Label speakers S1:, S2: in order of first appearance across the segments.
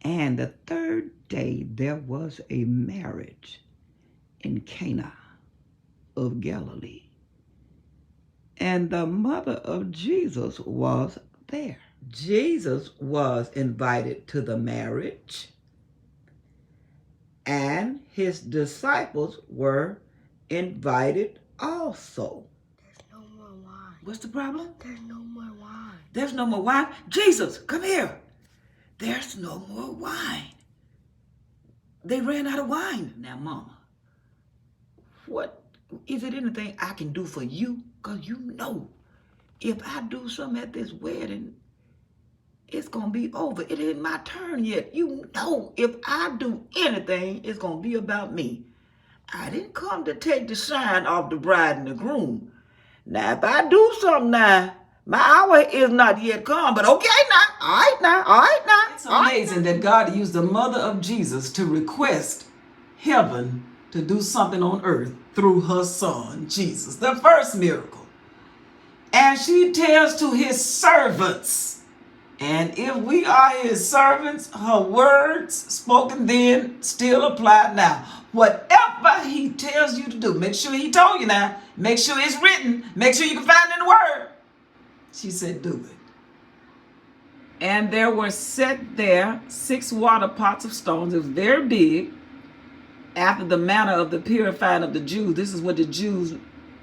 S1: And the third day there was a marriage in Cana of Galilee, and the mother of Jesus was there. Jesus was invited to the marriage, and his disciples were invited also.
S2: There's no more wine.
S1: What's the problem?
S2: There's no more wine.
S1: There's no more wine? Jesus, come here. There's no more wine. They ran out of wine. Now, Mama, what is it anything I can do for you? Because you know, if I do something at this wedding, it's going to be over. It ain't my turn yet. You know, if I do anything, it's going to be about me. I didn't come to take the shine off the bride and the groom. Now, if I do something now, my hour is not yet come, but okay now, all right now.
S3: It's amazing that God used the mother of Jesus to request heaven to do something on earth through her son, Jesus, the first miracle. And she tells to his servants, and if we are his servants, her words spoken then still apply now. Whatever he tells you to do, make sure he told you now, make sure it's written, make sure you can find it in the word. She said, do it. And there were set there 6 water pots of stones. It was very big, after the manner of the purifying of the Jews. This is what the Jews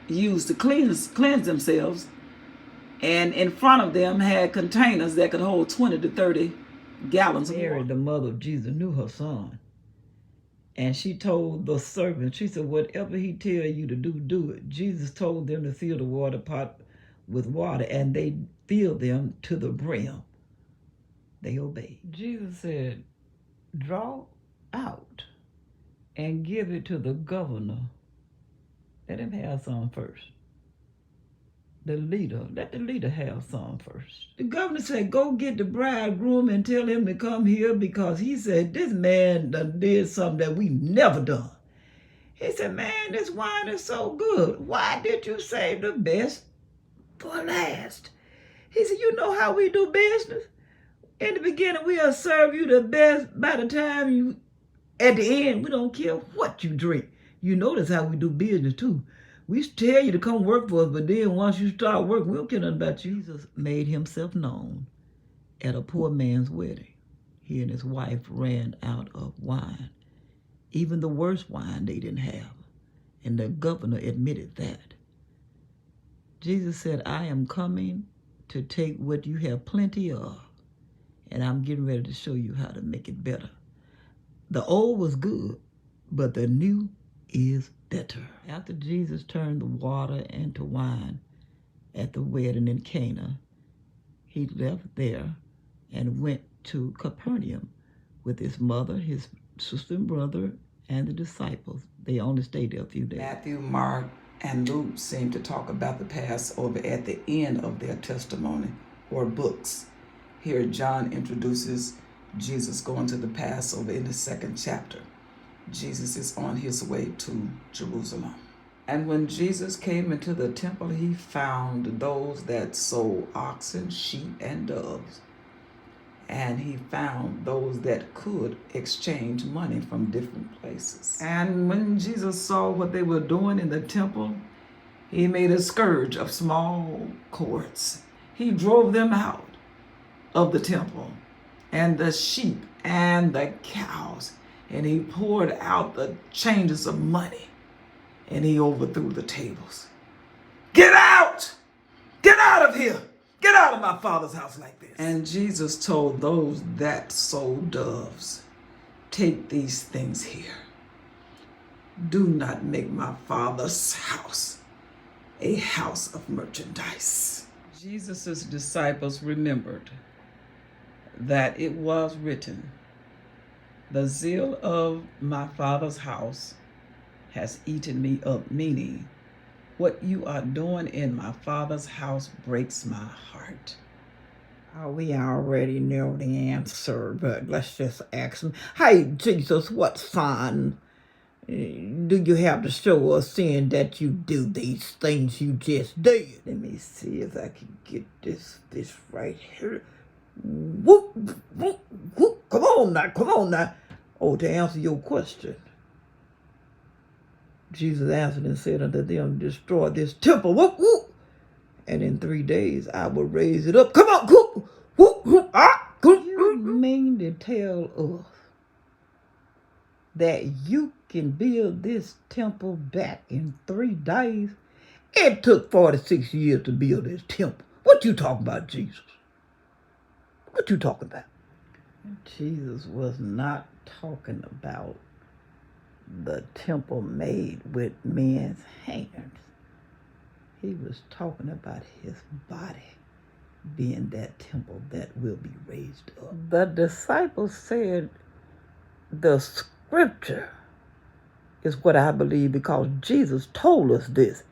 S3: used to cleanse themselves. And in front of them had containers that could hold 20 to 30 gallons of water.
S1: Mary, the mother of Jesus, knew her son. And she told the servant, she said, whatever he tell you to do, do it. Jesus told them to fill the water pot with water, and they filled them to the brim. They obeyed. Jesus said, draw out and give it to the governor. Let him have some first. The leader, let the leader have some first. The governor said, go get the bridegroom and tell him to come here, because he said, this man done did something that we never done. He said, man, this wine is so good. Why did you save the best for last? He said, you know how we do business? In the beginning, we'll serve you the best. By the time you, at the end, we don't care what you drink. You notice how we do business too. We tell you to come work for us, but then once you start working, we don't care nothing about you. Jesus made himself known at a poor man's wedding. He and his wife ran out of wine. Even the worst wine they didn't have. And the governor admitted that. Jesus said, I am coming to take what you have plenty of, and I'm getting ready to show you how to make it better. The old was good, but the new is better. After Jesus turned the water into wine at the wedding in Cana, he left there and went to Capernaum with his mother, his sister and brother, and the disciples. They only stayed there a few days.
S3: Matthew, Mark, and Luke seem to talk about the Passover at the end of their testimony or books. Here, John introduces Jesus going to the Passover in the 2nd chapter. Jesus is on his way to Jerusalem. And when Jesus came into the temple, he found those that sold oxen, sheep, and doves. And he found those that could exchange money from different places. And when Jesus saw what they were doing in the temple, he made a scourge of small cords. He drove them out of the temple, and the sheep and the cows, and he poured out the changes of money, and he overthrew the tables. Get out! Get out of here! Get out of my Father's house like this. And Jesus told those that sold doves, take these things here. Do not make my Father's house a house of merchandise. Jesus' disciples remembered that it was written, the zeal of my Father's house has eaten me up, meaning what you are doing in my Father's house breaks my heart.
S1: We already know the answer, but let's just ask him. Hey, Jesus, what sign do you have to show us, seeing that you do these things you just did? Let me see if I can get this right here. Whoop, whoop, whoop. Come on now, come on now. Oh, to answer your question, Jesus answered and said unto them, destroy this temple. Whoop, whoop. And in 3 days I will raise it up. Come on, whoop, whoop, whoop. Ah, whoop. You mean to tell us that you can build this temple back in 3 days? It took 46 years to build this temple. What you talking about, Jesus? What you talking about? Jesus was not talking about the temple made with men's hands. He was talking about his body being that temple that will be raised up. The disciples said the scripture is what I believe because Jesus told us this.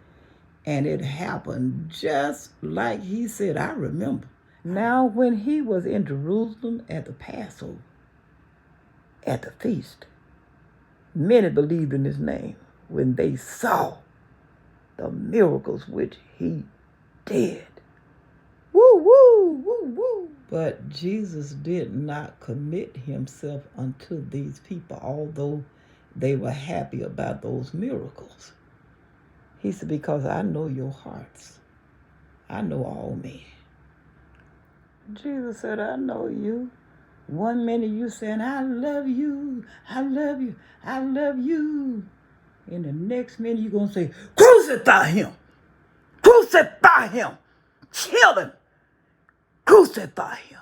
S1: And it happened just like he said. I remember. Now, when he was in Jerusalem at the Passover, at the feast, many believed in his name when they saw the miracles which he did. Woo, woo, woo, woo. But Jesus did not commit himself unto these people, although they were happy about those miracles. He said, because I know your hearts. I know all men. Jesus said, I know you. One minute you saying, I love you, I love you, I love you. And the next minute you're going to say, crucify him. Crucify him. Kill him. Crucify him.